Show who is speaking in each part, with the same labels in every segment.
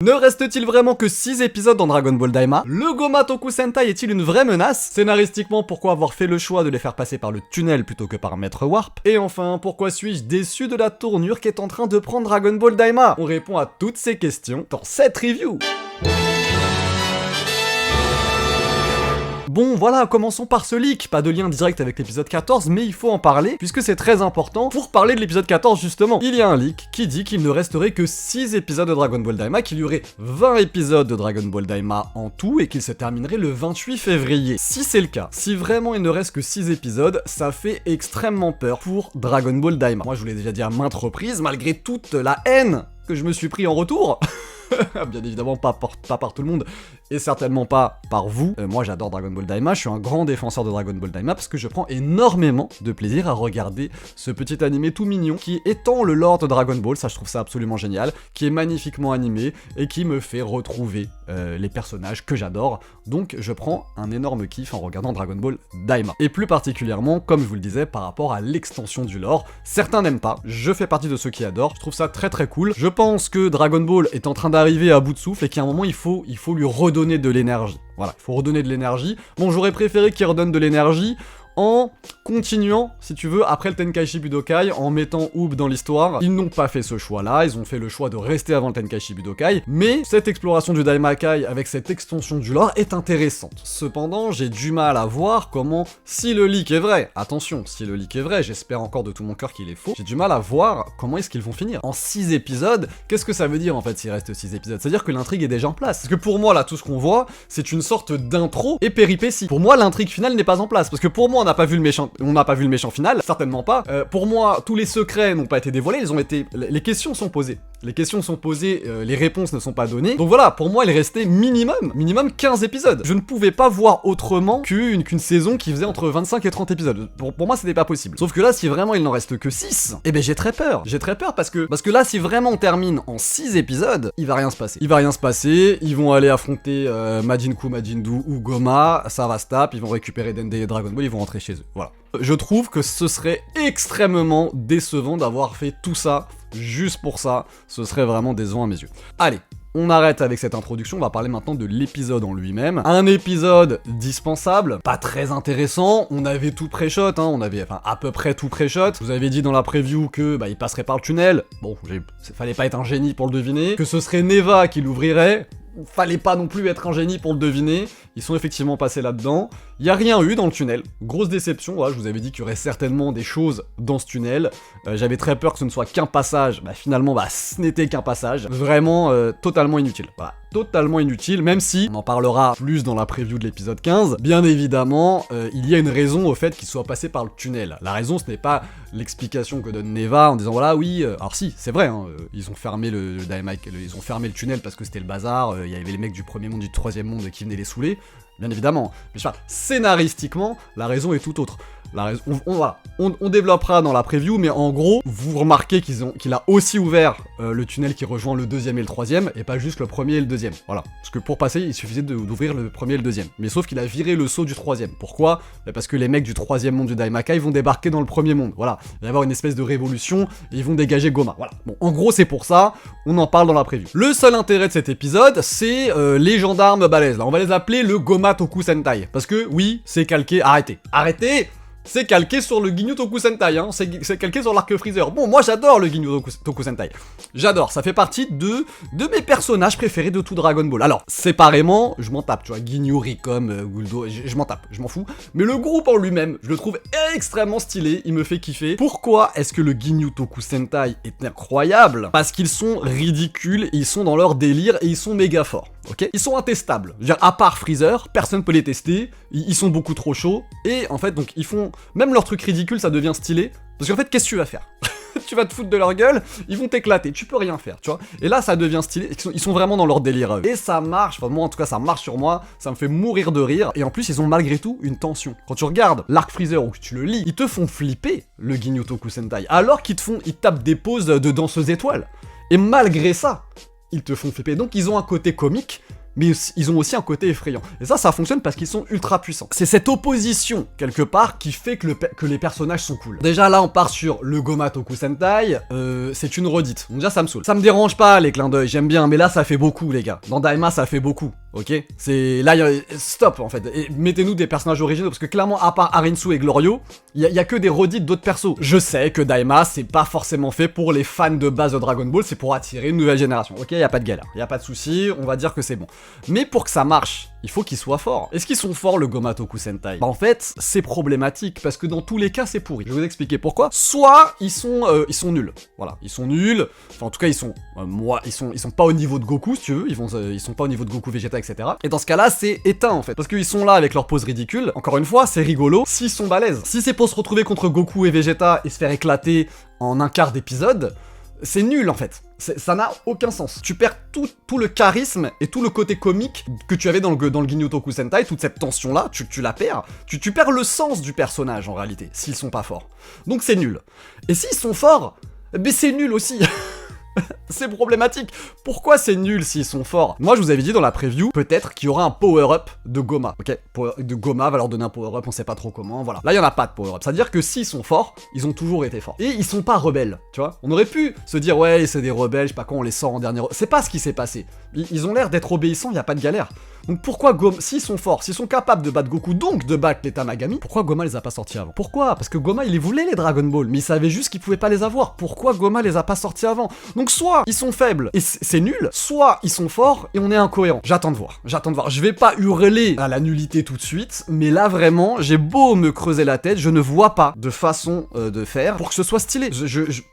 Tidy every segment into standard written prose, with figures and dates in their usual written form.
Speaker 1: Ne reste-t-il vraiment que 6 épisodes dans Dragon Ball Daima? Le Goma Toku Sentai est-il une vraie menace? Scénaristiquement, pourquoi avoir fait le choix de les faire passer par le tunnel plutôt que par Maître Warp? Et enfin, pourquoi suis-je déçu de la tournure qu'est en train de prendre Dragon Ball Daima? On répond à toutes ces questions dans cette review. Bon voilà, commençons par ce leak, pas de lien direct avec l'épisode 14, mais il faut en parler, puisque c'est très important pour parler de l'épisode 14 justement. Il y a un leak qui dit qu'il ne resterait que 6 épisodes de Dragon Ball Daima, qu'il y aurait 20 épisodes de Dragon Ball Daima en tout, et qu'il se terminerait le 28 février. Si c'est le cas, si vraiment il ne reste que 6 épisodes, ça fait extrêmement peur pour Dragon Ball Daima. Moi je vous l'ai déjà dit à maintes reprises, malgré toute la haine que je me suis pris en retour, bien évidemment pas par tout le monde, et certainement pas par vous. Moi j'adore Dragon Ball Daima, je suis un grand défenseur de Dragon Ball Daima parce que je prends énormément de plaisir à regarder ce petit animé tout mignon qui étend le lore de Dragon Ball, ça je trouve ça absolument génial, qui est magnifiquement animé et qui me fait retrouver les personnages que j'adore, donc je prends un énorme kiff en regardant Dragon Ball Daima. Et plus particulièrement, comme je vous le disais, par rapport à l'extension du lore, certains n'aiment pas, je fais partie de ceux qui adorent, je trouve ça très très cool. Je pense que Dragon Ball est en train d'arriver à bout de souffle et qu'à un moment il faut lui redonner de l'énergie. Voilà, il faut redonner de l'énergie. Bon, j'aurais préféré qu'il redonne de l'énergie en continuant, si tu veux, après le Tenkaichi Budokai, en mettant Oob dans l'histoire. Ils n'ont pas fait ce choix-là, ils ont fait le choix de rester avant le Tenkaichi Budokai, mais cette exploration du Daimakai avec cette extension du lore est intéressante. Cependant, j'ai du mal à voir comment, si le leak est vrai, attention, si le leak est vrai, j'espère encore de tout mon cœur qu'il est faux, j'ai du mal à voir comment est-ce qu'ils vont finir. En 6 épisodes, qu'est-ce que ça veut dire en fait s'il reste 6 épisodes? C'est-à-dire que l'intrigue est déjà en place. Parce que pour moi, là, tout ce qu'on voit, c'est une sorte d'intro et péripétie. Pour moi, l'intrigue finale n'est pas en place, parce que pour moi, on n'a pas vu le méchant final, certainement pas. Pour moi, tous les secrets n'ont pas été dévoilés, les questions sont posées. Les questions sont posées, les réponses ne sont pas données. Donc voilà, pour moi, il restait minimum 15 épisodes. Je ne pouvais pas voir autrement qu'une saison qui faisait entre 25 et 30 épisodes. Pour moi, c'était pas possible. Sauf que là, si vraiment il n'en reste que 6, eh ben j'ai très peur. J'ai très peur parce que là, si vraiment on termine en 6 épisodes, il va rien se passer. Ils vont aller affronter Majinku, Majindu ou Goma, ça va se taper, ils vont récupérer Dende et Dragon Ball, ils vont rentrer chez eux. Voilà. Je trouve que ce serait extrêmement décevant d'avoir fait tout ça juste pour ça. Ce serait vraiment décevant à mes yeux. Allez, on arrête avec cette introduction, on va parler maintenant de l'épisode en lui-même. Un épisode dispensable, pas très intéressant, on avait tout pré-shot, on avait à peu près tout pré-shot. Je vous avais dit dans la preview que il passerait par le tunnel, bon, fallait pas être un génie pour le deviner, que ce serait Neva qui l'ouvrirait. Fallait pas non plus être un génie pour le deviner, ils sont effectivement passés là-dedans, il y a rien eu dans le tunnel, grosse déception, voilà, je vous avais dit qu'il y aurait certainement des choses dans ce tunnel, j'avais très peur que ce ne soit qu'un passage, finalement ce n'était qu'un passage, vraiment totalement inutile, voilà, totalement inutile, même si, on en parlera plus dans la preview de l'épisode 15, bien évidemment, il y a une raison au fait qu'il soit passé par le tunnel, la raison ce n'est pas l'explication que donne Neva en disant voilà oui, alors si, c'est vrai, ils ont fermé le Daimakai, ils ont fermé le tunnel parce que c'était le bazar, il y avait les mecs du premier monde, du troisième monde qui venaient les saouler, bien évidemment, mais je sais pas, scénaristiquement, la raison est tout autre. La raison, on développera dans la preview, mais en gros, vous remarquez qu'il a aussi ouvert le tunnel qui rejoint le deuxième et le troisième, et pas juste le premier et le deuxième. Voilà. Parce que pour passer, il suffisait d'ouvrir le premier et le deuxième. Mais sauf qu'il a viré le saut du troisième. Pourquoi? Parce que les mecs du troisième monde du Daimakai vont débarquer dans le premier monde. Voilà. Il va y avoir une espèce de révolution, et ils vont dégager Goma. Voilà. Bon, en gros, c'est pour ça, on en parle dans la preview. Le seul intérêt de cet épisode, c'est les gendarmes balèzes. Là, on va les appeler le Goma Toku Sentai. Parce que, oui, c'est calqué. Arrêtez! C'est calqué sur le Ginyu Toku Sentai, c'est calqué sur l'arc Freezer. Bon, moi j'adore le Ginyu Toku Sentai. J'adore, ça fait partie de mes personnages préférés de tout Dragon Ball. Alors, séparément, je m'en tape, tu vois, Ginyu, Ricom, Guldo, je m'en tape, je m'en fous. Mais le groupe en lui-même, je le trouve extrêmement stylé, il me fait kiffer. Pourquoi est-ce que le Ginyu Toku Sentai est incroyable? Parce qu'ils sont ridicules, ils sont dans leur délire et ils sont méga forts. Ok, ils sont intestables. Je veux dire, à part Freezer, personne peut les tester. Ils sont beaucoup trop chauds. Et en fait, donc, ils font... Même leur truc ridicule, ça devient stylé. Parce qu'en fait, qu'est-ce que tu vas faire? Tu vas te foutre de leur gueule, ils vont t'éclater. Tu peux rien faire, tu vois. Et là, ça devient stylé. Ils sont vraiment dans leur délire. Et ça marche. Enfin, moi, en tout cas, ça marche sur moi. Ça me fait mourir de rire. Et en plus, ils ont malgré tout une tension. Quand tu regardes l'arc Freezer ou que tu le lis, ils te font flipper, le Ginyu Toku Sentai. Alors qu'ils tapent des poses de danseuses étoiles. Et malgré ça, ils te font flipper. Donc, ils ont un côté comique, mais ils ont aussi un côté effrayant. Et ça fonctionne parce qu'ils sont ultra puissants. C'est cette opposition, quelque part, qui fait que les personnages sont cool. Déjà là, on part sur le Gomatoku Sentai, c'est une redite. Donc déjà, ça me saoule. Ça me dérange pas, les clins d'œil, j'aime bien, mais là, ça fait beaucoup, les gars. Dans Daima, ça fait beaucoup, ok? C'est... Là, stop, en fait. Et mettez-nous des personnages originaux, parce que clairement, à part Arinsu et Glorio, il y a que des redites d'autres persos. Je sais que Daima, c'est pas forcément fait pour les fans de base de Dragon Ball, c'est pour attirer une nouvelle génération. Ok, y a pas de galère, y a pas de souci, on va dire que c'est bon. Mais pour que ça marche, il faut qu'ils soient forts. Est-ce qu'ils sont forts, le Gomatoku Sentai? Bah en fait, c'est problématique, parce que dans tous les cas, c'est pourri. Je vais vous expliquer pourquoi. Soit ils sont nuls. Voilà, ils sont nuls. Enfin, en tout cas, ils sont pas au niveau de Goku, si tu veux. Ils sont pas au niveau de Goku, Vegeta, etc. Et dans ce cas-là, c'est éteint, en fait. Parce qu'ils sont là avec leur pose ridicule. Encore une fois, c'est rigolo s'ils sont balèzes. Si c'est pour se retrouver contre Goku et Vegeta et se faire éclater en un quart d'épisode, c'est nul en fait. Ça n'a aucun sens. Tu perds tout le charisme et tout le côté comique que tu avais dans le Ginyu-Toku Sentai, toute cette tension-là, tu la perds. Tu perds le sens du personnage en réalité, s'ils sont pas forts. Donc c'est nul. Et s'ils sont forts, ben c'est nul aussi. C'est problématique. Pourquoi c'est nul s'ils sont forts? Moi, je vous avais dit dans la preview, peut-être qu'il y aura un power-up de Goma. Ok, de Goma va leur donner un power-up, on sait pas trop comment, voilà. Là, il y en a pas de power-up. C'est-à-dire que s'ils sont forts, ils ont toujours été forts. Et ils sont pas rebelles, tu vois. On aurait pu se dire, ouais, c'est des rebelles, je sais pas quoi, on les sort en dernier... C'est pas ce qui s'est passé. Ils ont l'air d'être obéissants, y a pas de galère. Donc pourquoi Goma, s'ils sont forts, s'ils sont capables de battre Goku, donc de battre les Tamagami, pourquoi Goma les a pas sortis avant? Pourquoi? Parce que Goma, il les voulait, les Dragon Ball, mais il savait juste qu'il pouvait pas les avoir. Pourquoi Goma les a pas sortis avant? Donc soit ils sont faibles et c'est nul, soit ils sont forts et on est incohérent. J'attends de voir. Je vais pas hurler à la nullité tout de suite, mais là vraiment, j'ai beau me creuser la tête, je ne vois pas de façon de faire pour que ce soit stylé.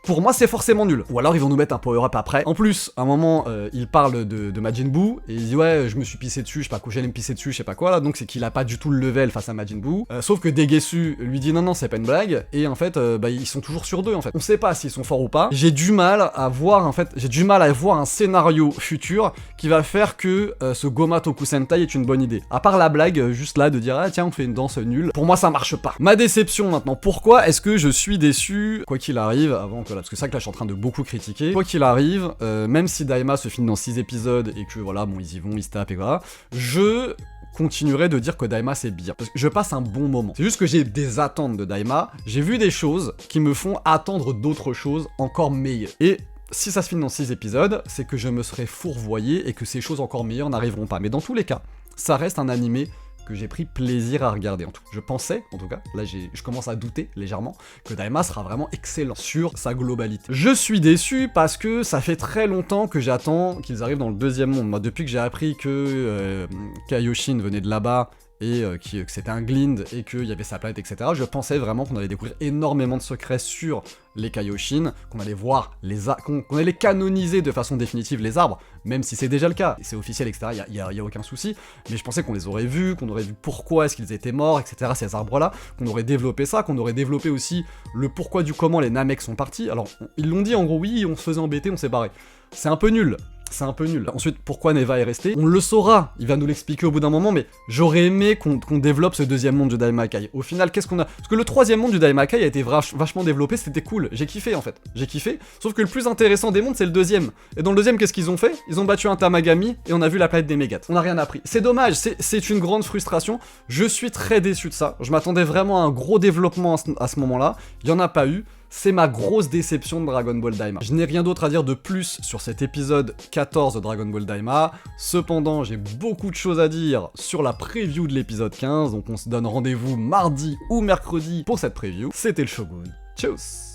Speaker 1: Pour moi, c'est forcément nul. Ou alors ils vont nous mettre un power-up après. En plus, à un moment, il parle de Majin Buu et il dit ouais, je me suis pissé dessus, je sais pas quoi, j'allais me pisser dessus, je sais pas quoi là, donc c'est qu'il a pas du tout le level face à Majin Buu. Sauf que Degesu lui dit non, c'est pas une blague, et en fait, ils sont toujours sur deux en fait. On sait pas s'ils sont forts ou pas. J'ai du mal à voir un scénario futur qui va faire que ce Gomatoku Sentai est une bonne idée. À part la blague, juste là, de dire ah tiens, on fait une danse nulle. Pour moi, ça marche pas. Ma déception maintenant. Pourquoi est-ce que je suis déçu, quoi qu'il arrive, avant que là, parce que c'est vrai que là, je suis en train de beaucoup critiquer. Quoi qu'il arrive, même si Daima se finit dans 6 épisodes et que voilà, bon, ils y vont, ils se tapent et voilà, je continuerai de dire que Daima c'est bien. Parce que je passe un bon moment. C'est juste que j'ai des attentes de Daima. J'ai vu des choses qui me font attendre d'autres choses encore meilleures. Et si ça se finit dans 6 épisodes, c'est que je me serai fourvoyé et que ces choses encore meilleures n'arriveront pas. Mais dans tous les cas, ça reste un animé que j'ai pris plaisir à regarder. Je pensais, en tout cas, là je commence à douter légèrement, que Daima sera vraiment excellent sur sa globalité. Je suis déçu parce que ça fait très longtemps que j'attends qu'ils arrivent dans le deuxième monde. Moi, depuis que j'ai appris que Kaioshin venait de là-bas, et que c'était un Glind, et qu'il y avait sa planète, etc. Je pensais vraiment qu'on allait découvrir énormément de secrets sur les Kaioshin, qu'on allait voir qu'on allait canoniser de façon définitive les arbres, même si c'est déjà le cas, c'est officiel, etc., y a aucun souci, mais je pensais qu'on les aurait vus, qu'on aurait vu pourquoi est-ce qu'ils étaient morts, etc., ces arbres-là, qu'on aurait développé ça, qu'on aurait développé aussi le pourquoi du comment les Namek sont partis. Alors, ils l'ont dit en gros, oui, on se faisait embêter, on s'est barré. C'est un peu nul. C'est un peu nul. Ensuite, pourquoi Neva est resté? On le saura, il va nous l'expliquer au bout d'un moment, mais j'aurais aimé qu'on développe ce deuxième monde du Daimakai. Au final, qu'est-ce qu'on a? Parce que le troisième monde du Daimakai a été vachement développé, c'était cool, j'ai kiffé en fait. J'ai kiffé, sauf que le plus intéressant des mondes, c'est le deuxième. Et dans le deuxième, qu'est-ce qu'ils ont fait? Ils ont battu un Tamagami, et on a vu la planète des Mégates. On n'a rien appris. C'est dommage, c'est une grande frustration. Je suis très déçu de ça. Je m'attendais vraiment à un gros développement à ce moment-là. Il y en a pas eu. C'est ma grosse déception de Dragon Ball Daima. Je n'ai rien d'autre à dire de plus sur cet épisode 14 de Dragon Ball Daima. Cependant, j'ai beaucoup de choses à dire sur la preview de l'épisode 15, donc on se donne rendez-vous mardi ou mercredi pour cette preview. C'était le Shogun. Tchuss!